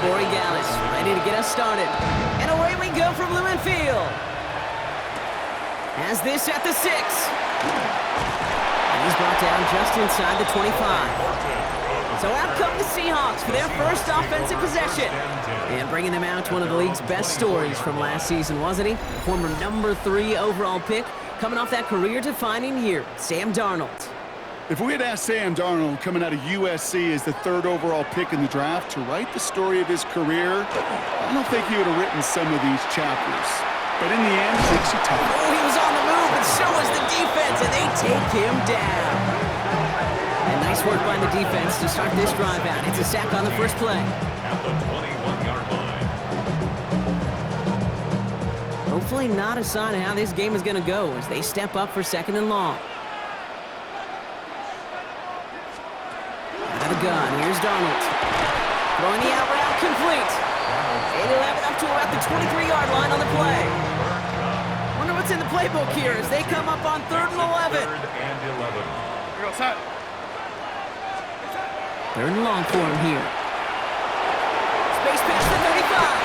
ready to get us started. And away we go from Lumen Field. Has this at the 6. And he's brought down just inside the 25. So out come the Seahawks for their first offensive possession. And bringing them out to one of the league's best stories from last season, wasn't he? Former number 3 overall pick, coming off that career-defining year, Sam Darnold. If we had asked Sam Darnold, coming out of USC as the 3rd overall pick in the draft, to write the story of his career, I don't think he would have written some of these chapters. But in the end, it makes you tough. Oh, he was on the move, and so was the defense, and they take him down. And nice work by the defense to start this drive out. It's a sack on the first play. At the 21-yard line. Hopefully not a sign of how this game is going to go as they step up for 2nd and long. Out of the gun, here's Darnold. Throwing the out route complete. And he'll have it up to about the 23-yard line on the play. Wonder what's in the playbook here as they come up on 3rd and 11. 3rd and 11. Here goes that. 3rd and long for him here. Space pitch to 35.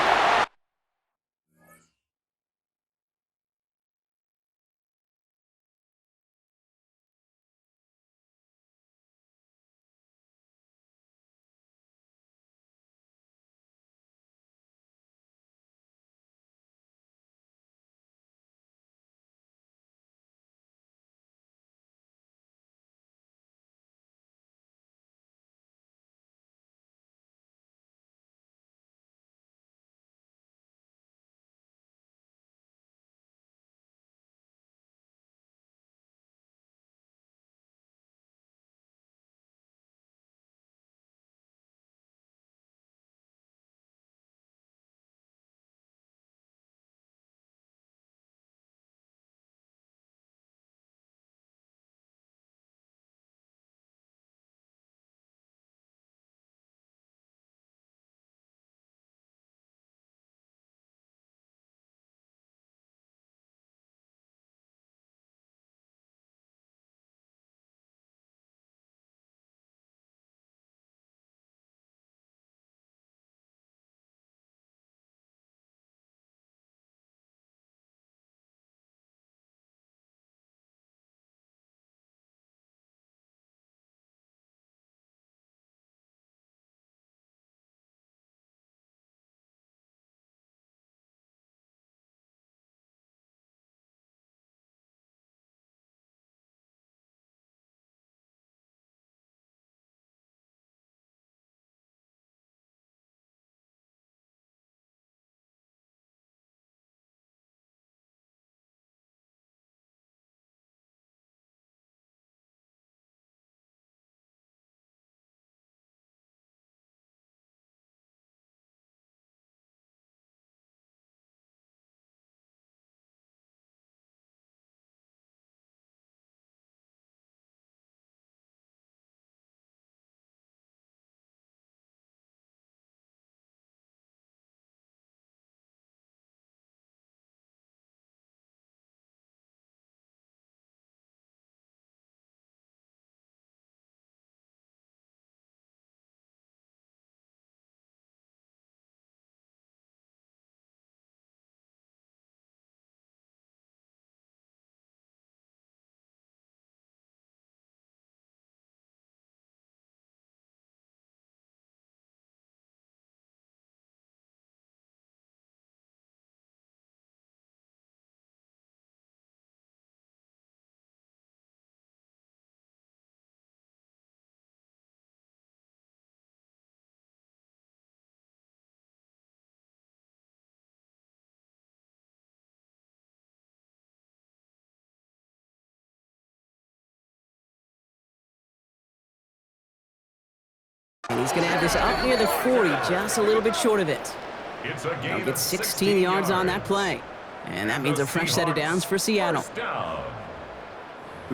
And he's going to have this up near the 40, just a little bit short of it. It's a He'll gain get of 16 yards on that play. And that means a fresh set of downs for Seattle. The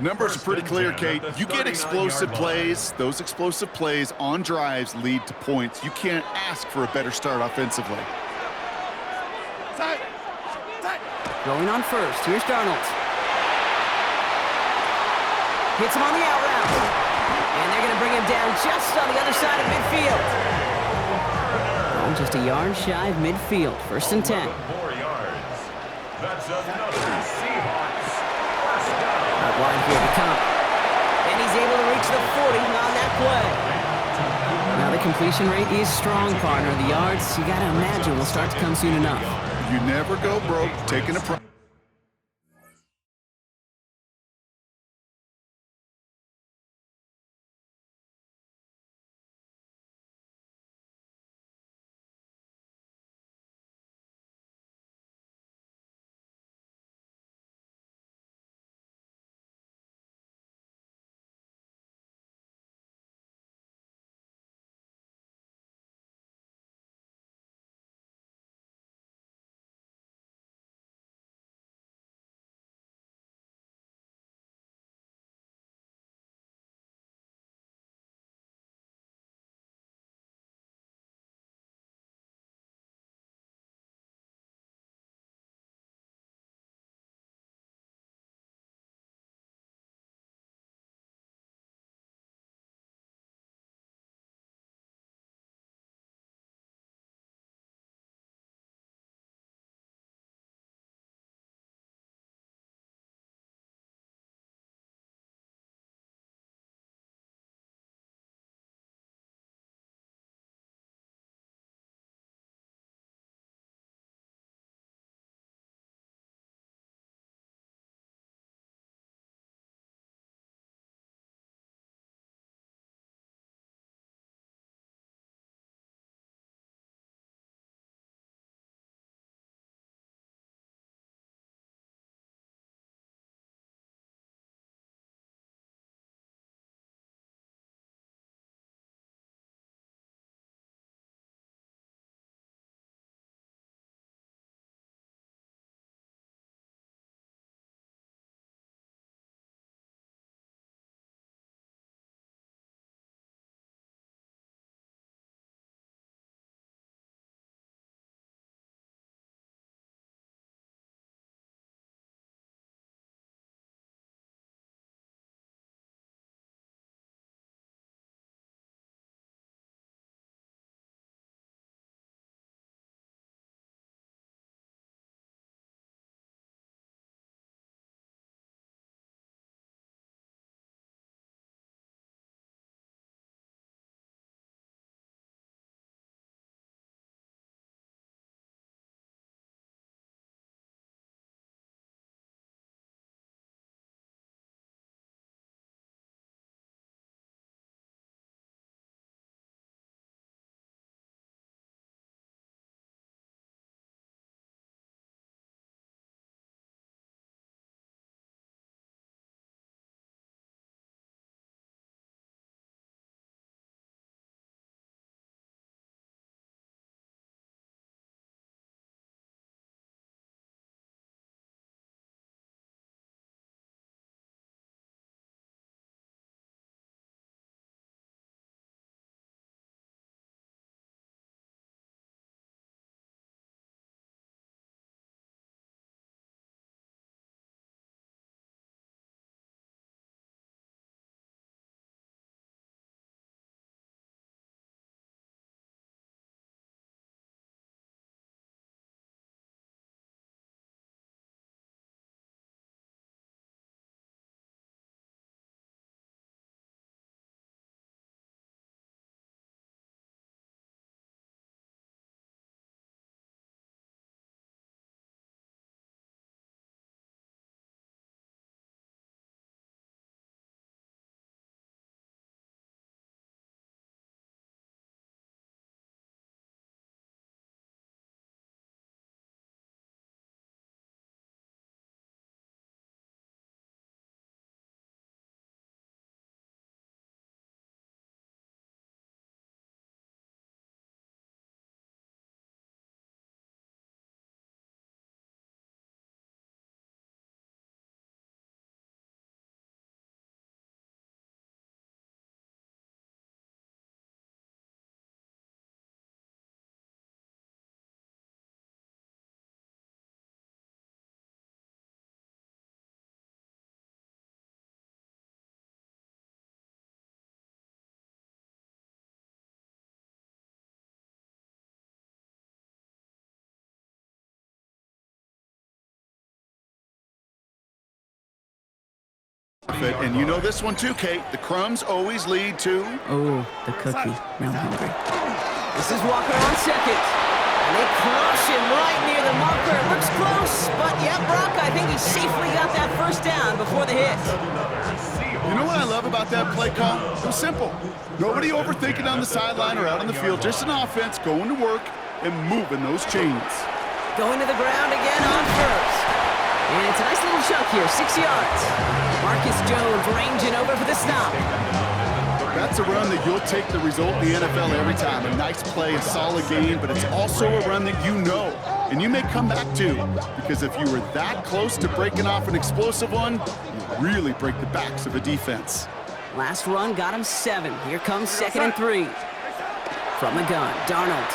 numbers are pretty clear, Kate. You get explosive plays. Those explosive plays on drives lead to points. You can't ask for a better start offensively. Going on first. Here's Darnold. Hits him on the out route. And they're going to bring him down just on the other side of midfield. down just a yard shy of midfield. 1st and 10. 4 yards. That's another Seahawks first down. Out wide here to come. And he's able to reach the 40 on that play. Now the completion rate is strong, partner. The yards, you got to imagine, will start to come soon enough. You never go broke taking a And you know this one too, Kate. The crumbs always lead to... Oh, the cookie. Now I'm hungry. This is Walker on second. And they crush him right near the marker. It looks close, but yeah, Brock, I think he safely got that first down before the hit. You know what I love about that play call? It was simple. Nobody overthinking on the sideline or out on the field. Just an offense going to work and moving those chains. Going to the ground again on first. And it's a nice little chunk here, 6 yards. Marcus Jones ranging over for the stop. That's a run that you'll take the result in the NFL every time. A nice play, a solid game, but it's also a run that you know, and you may come back to, because if you were that close to breaking off an explosive one, you really break the backs of a defense. Last run got him 7. Here comes 2nd and 3. From the gun, Darnold.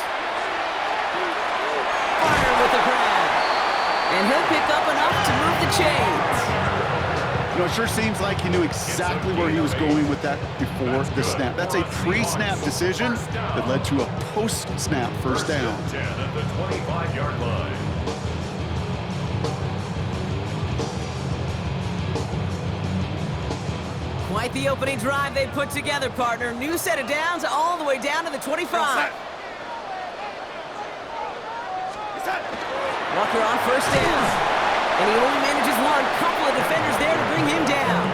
Fire with the grab. And he'll pick up enough to move the chains. You know, it sure seems like he knew exactly where he was going with that before the snap. That's a pre-snap decision that led to a post-snap first down. 10 at the 25-yard line. Quite the opening drive they put together, partner. New set of downs all the way down to the 25. Walker on first down. And he only manages one. Couple of defenders there to bring him down.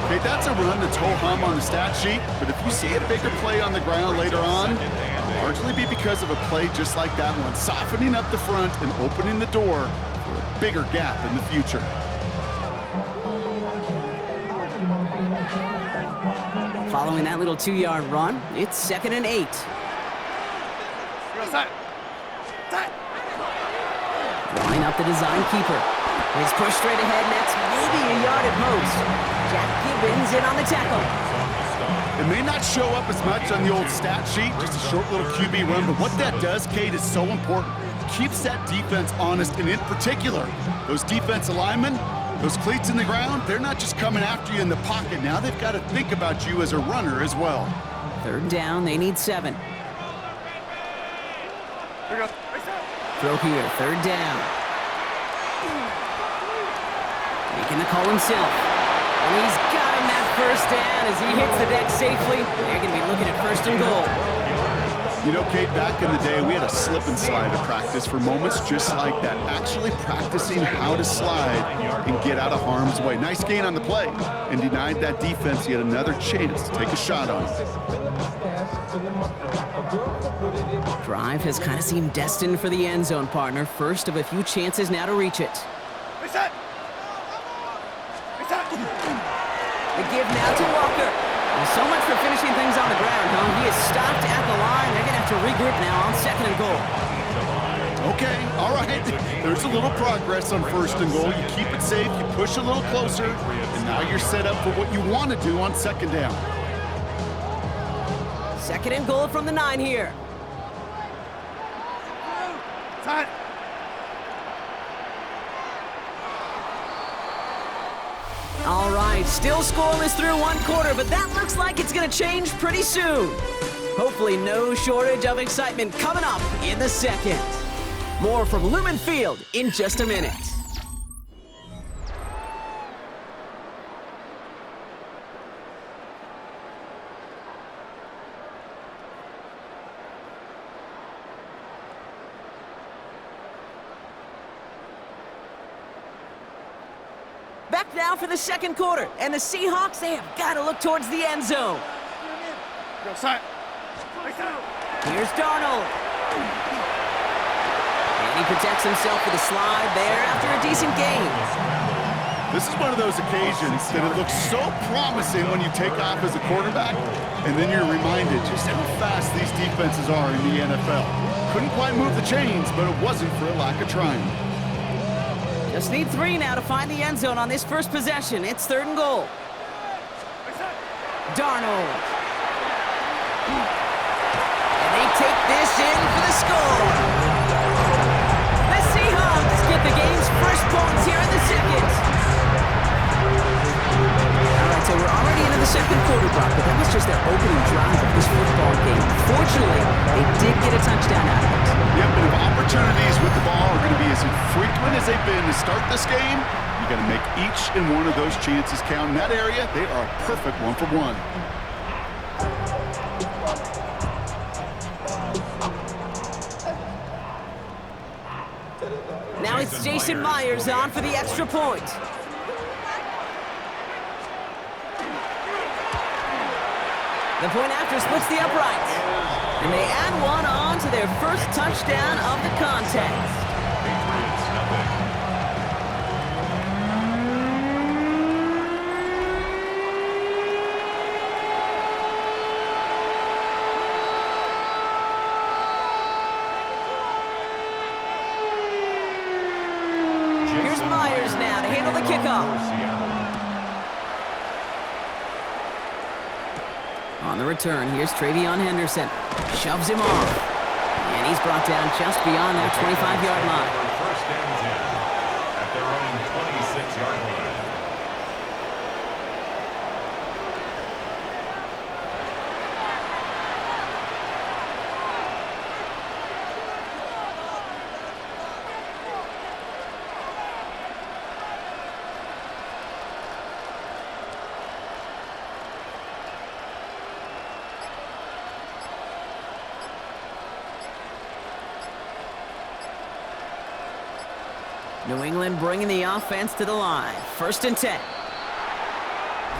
Okay, that's a run that's ho-hum on the stat sheet, but if you see a bigger play on the ground later on, it'll largely be because of a play just like that one, softening up the front and opening the door for a bigger gap in the future. Following that little 2-yard run, it's 2nd and 8. Line up the design keeper. He's pushed straight ahead, and that's maybe a yard at most. Jack Gibbons in on the tackle. It may not show up as much on the old stat sheet, just a short little QB run, but what that does, Kate, is so important. Keeps that defense honest, and in particular, those defensive linemen, those cleats in the ground, they're not just coming after you in the pocket. Now they've got to think about you as a runner as well. 3rd down, they need 7. Throw here, 3rd down. Making the call himself. And he's got him that first down as he hits the deck safely. They're going to be looking at 1st and goal. You know, Kate, back in the day, we had a slip and slide to practice for moments just like that. Actually practicing how to slide and get out of harm's way. Nice gain on the play, and denied that defense yet another chance to take a shot on it. Drive has kind of seemed destined for the end zone, partner. First of a few chances now to reach it. The give now to Walker. Well, so much for finishing things on the ground, huh? He is stopped at the line. They're going to have to regroup now on 2nd and goal. Okay, all right. There's a little progress on 1st and goal. You keep it safe, you push a little closer, and now you're set up for what you want to do on 2nd down. 2nd and goal from the 9 here. All right, still scoreless through 1 quarter, but that looks like it's going to change pretty soon. Hopefully no shortage of excitement coming up in the 2nd. More from Lumen Field in just a minute. Back now for the 2nd quarter, and the Seahawks, they have got to look towards the end zone. Here's Darnold. And he protects himself with a slide there after a decent gain. This is one of those occasions that it looks so promising when you take off as a quarterback, and then you're reminded just how fast these defenses are in the NFL. Couldn't quite move the chains, but it wasn't for a lack of trying. Just need 3 now to find the end zone on this first possession. It's 3rd and goal. Darnold. And they take this in for the score. The Seahawks get the game's first points here in the 2nd. All right, so we're already into the 2nd quarter, Brock, but that was just their opening drive of this football game. Fortunately, they did get a touchdown out of it. Yep, but if Opportunities with the ball are going to be as infrequent as they've been to start this game. You got to make each and one of those chances count. In that area, they are a perfect 1-for-1. Now it's Jason Myers on for the extra point. The point after splits the uprights. And they add one on to their first touchdown of the contest. Patriots nothing. Here's Myers now to handle the kickoff. On the return, here's Travion Henderson. Shoves him off. And he's brought down just beyond that 25-yard line. First and 10 at their own 26-yard line. New England bringing the offense to the line. First and 10.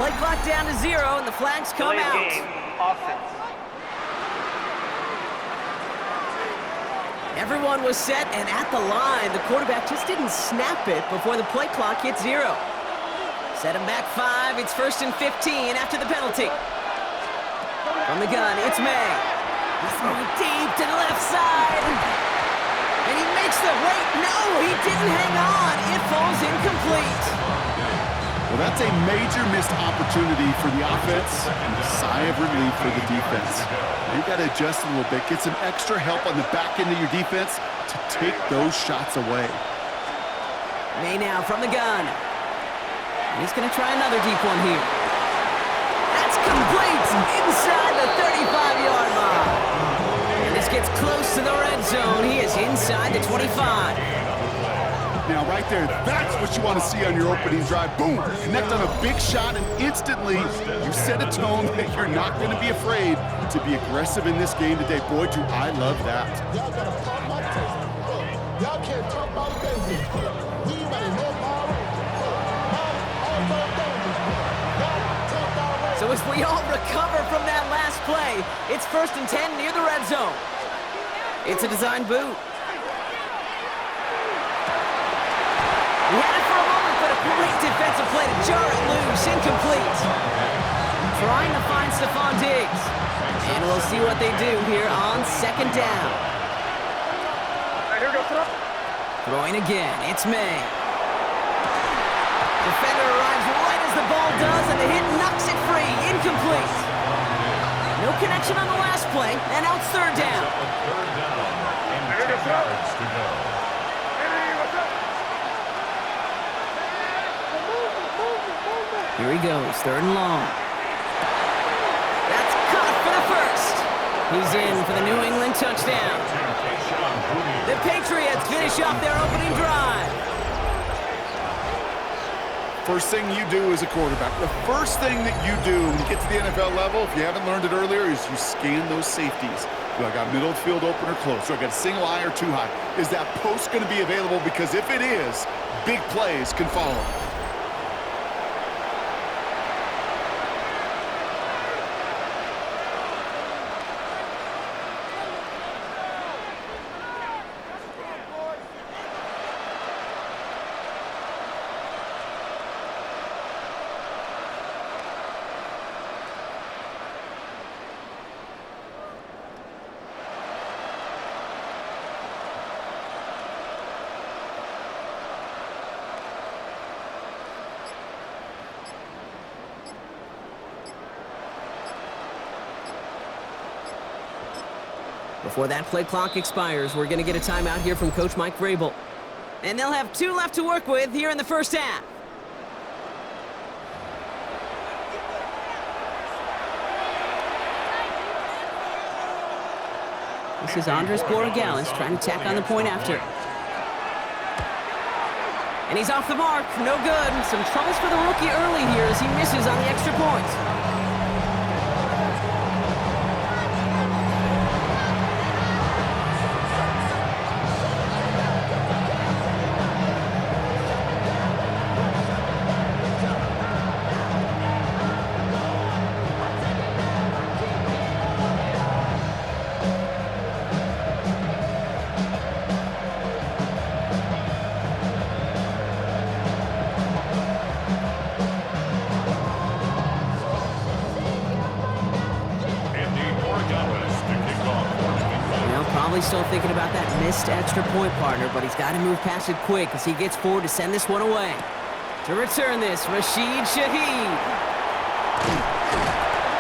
Play clock down to 0, and the flags come out. Game, offense. Everyone was set and at the line. The quarterback just didn't snap it before the play clock hit 0. Set him back 5. It's first and 15 after the penalty. From the gun, it's May. He's throwing deep to the left side. And he makes the wait. No, he didn't hang on. It falls incomplete. Well, that's a major missed opportunity for the offense and a sigh of relief for the defense. Now you got to adjust a little bit, get some extra help on the back end of your defense to take those shots away. May now from the gun. He's going to try another deep one here. That's complete inside the 35-yard line. And this gets close to the red zone. He is inside the 25. Now, right there, that's what you want to see on your opening drive. Boom! Connect on a big shot, and instantly you set a tone that you're not going to be afraid to be aggressive in this game today. Boy, do I love that. Y'all gotta pump my taste. Y'all can't talk about a basic. We ready, no power. So as we all recover from that last play, it's first and 10 near the red zone. It's a design boot. We had it for a moment, but a great defensive play to jar it loose. Incomplete. Trying to find Stephon Diggs. And we'll see what they do here on second down. Throwing again. It's May. Defender arrives right as the ball does, and the hit knocks it free. Incomplete. No connection on the last play, and out it's third down. Third down and 10 yards to go. Here he goes, third and long. That's caught for the first. He's in for the New England touchdown. The Patriots finish off their opening drive. First thing you do as a quarterback, the first thing that you do when you get to the NFL level, if you haven't learned it earlier, is you scan those safeties. Do I got middle of the field open or close? Do I got a single high or two high? Is that post going to be available? Because if it is, big plays can follow. Before that play clock expires, we're going to get a timeout here from Coach Mike Vrabel. And they'll have 2 left to work with here in the first half. This is Andres Borregales trying to tack on the point after. And he's off the mark. No good. Some troubles for the rookie early here as he misses on the extra point. Probably still thinking about that missed extra point, partner, but he's got to move past it quick as he gets forward to send this one away. To return this, Rashid Shaheed.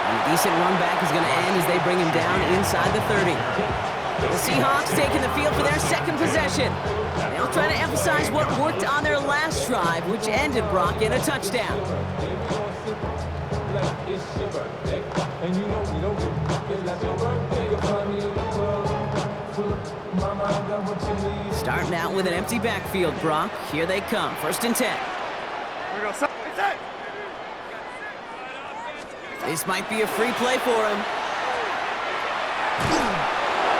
And a decent run back is going to end as they bring him down inside the 30. The Seahawks taking the field for their second possession. They'll try to emphasize what worked on their last drive, which ended, Brock, in a touchdown. Starting out with an empty backfield, Brock. Here they come. 1st and 10. This might be a free play for him.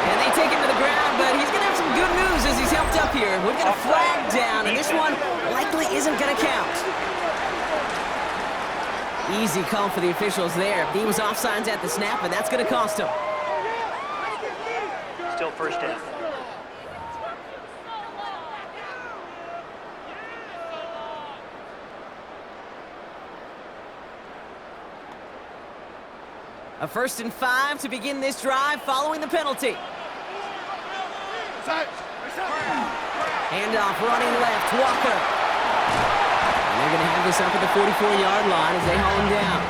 And they take him to the ground, but he's going to have some good news as he's helped up here. We've got a flag down, and this one likely isn't going to count. Easy call for the officials there. He was offsides at the snap, and that's going to cost him. Still 1st down. A 1st and 5 to begin this drive following the penalty. Handoff running left, Walker. And they're going to have this up at the 44-yard line as they haul him down.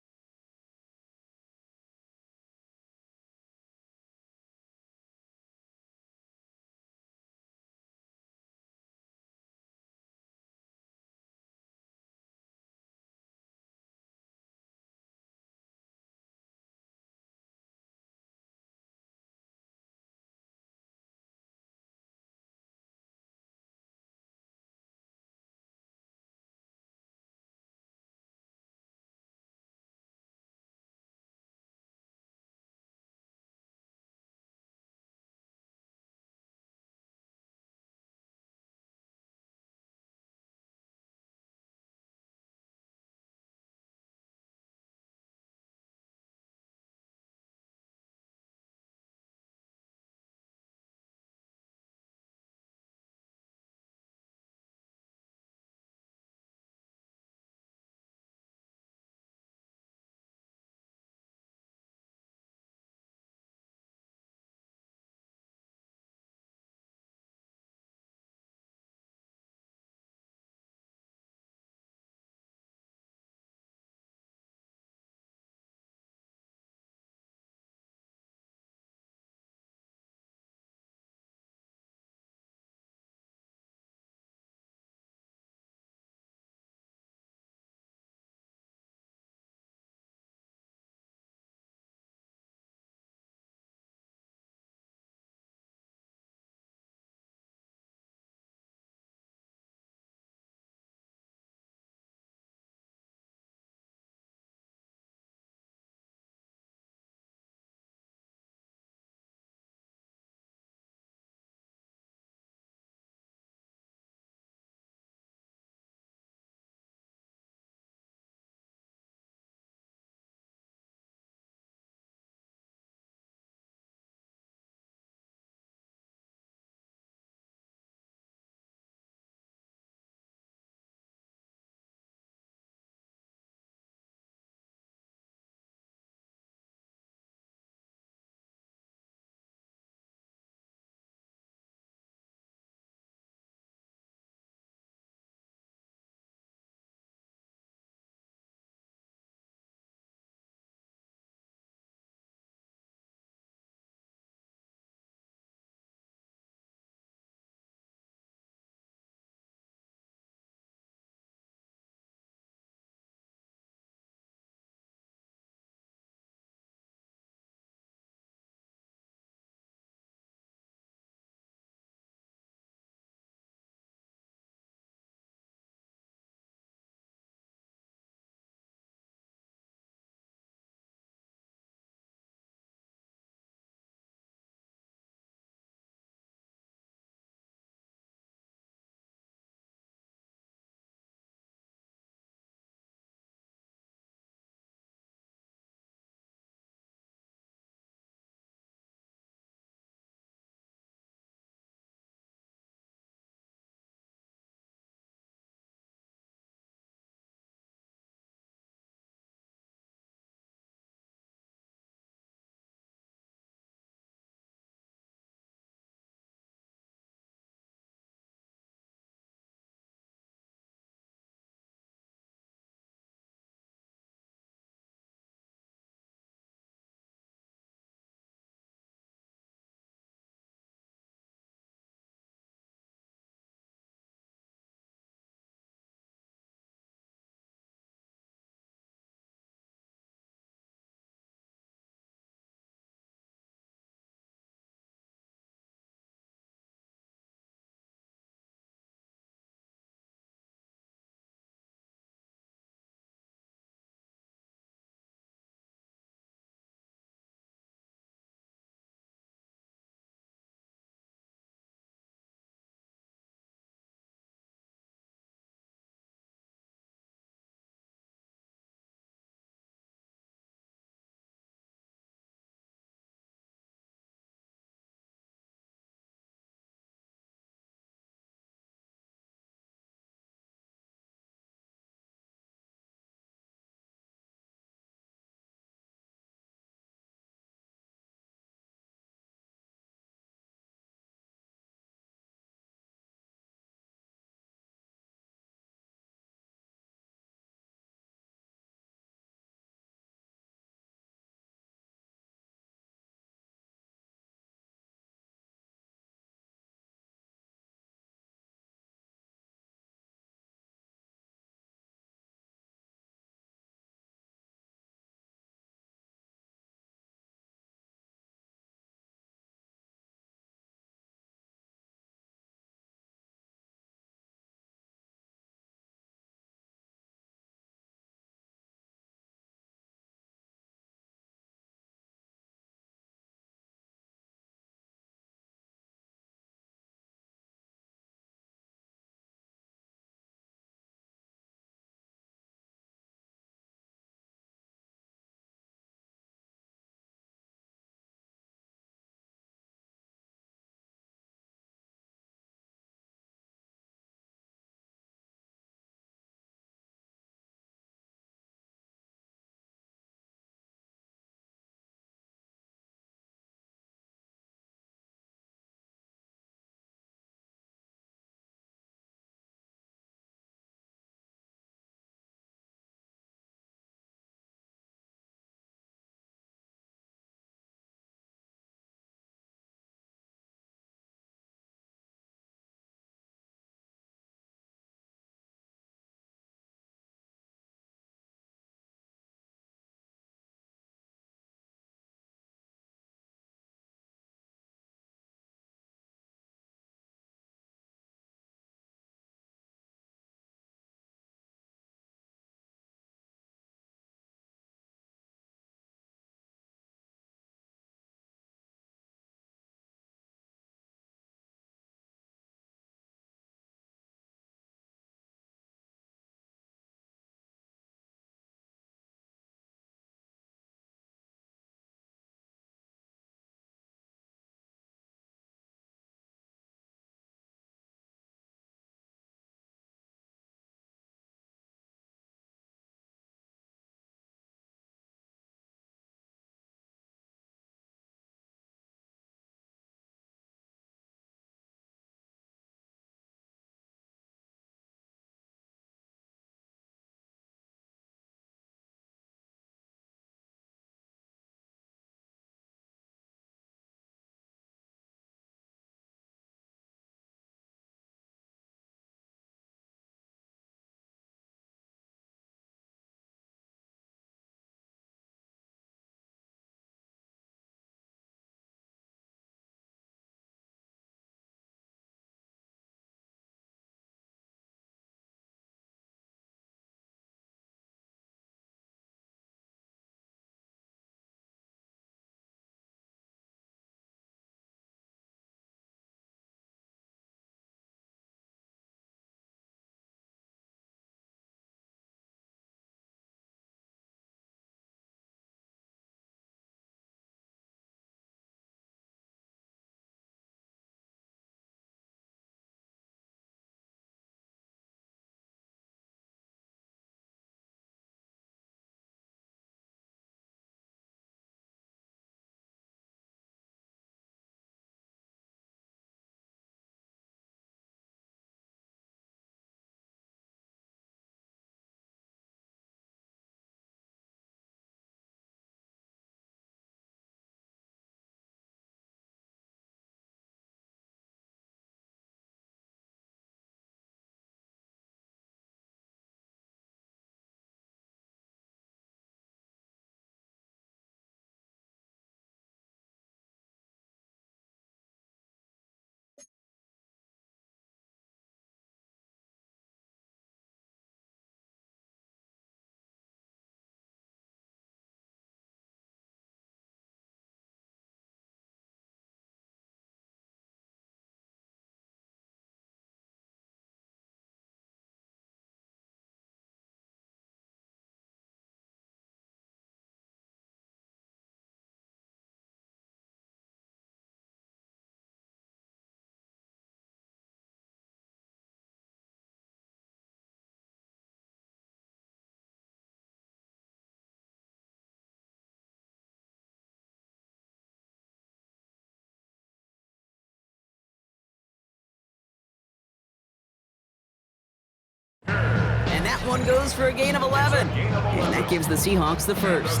That one goes for a gain of 11. And that gives the Seahawks the first.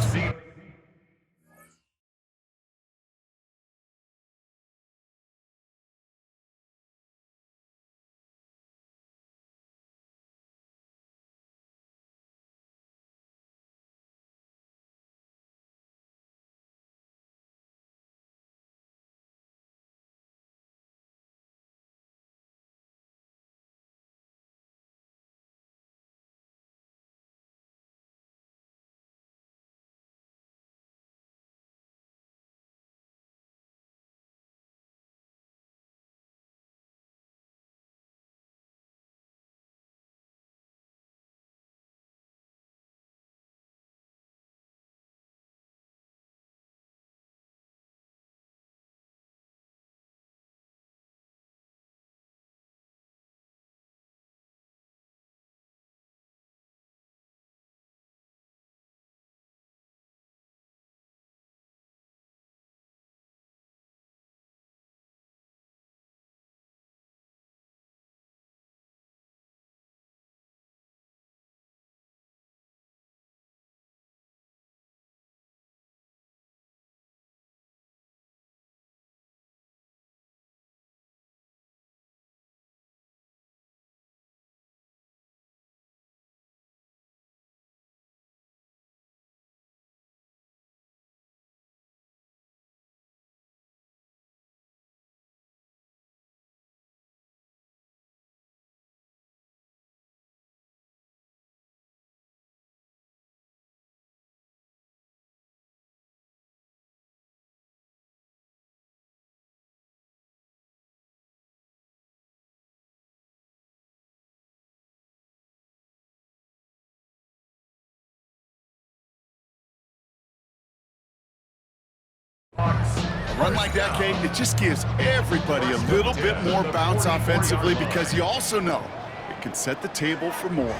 A run like that, Kate, it just gives everybody a little bit more bounce offensively because you also know it can set the table for more.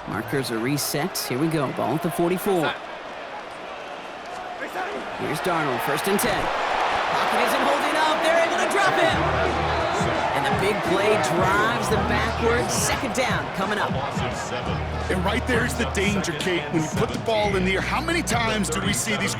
Markers are reset. Here we go. Ball at the 44. Here's Darnold, 1st and 10. Pocket isn't holding up. They're able to drop him. And the big play drives them backwards. 2nd down coming up. And right there's the danger, Kate. When you put the ball in the air, how many times do we see these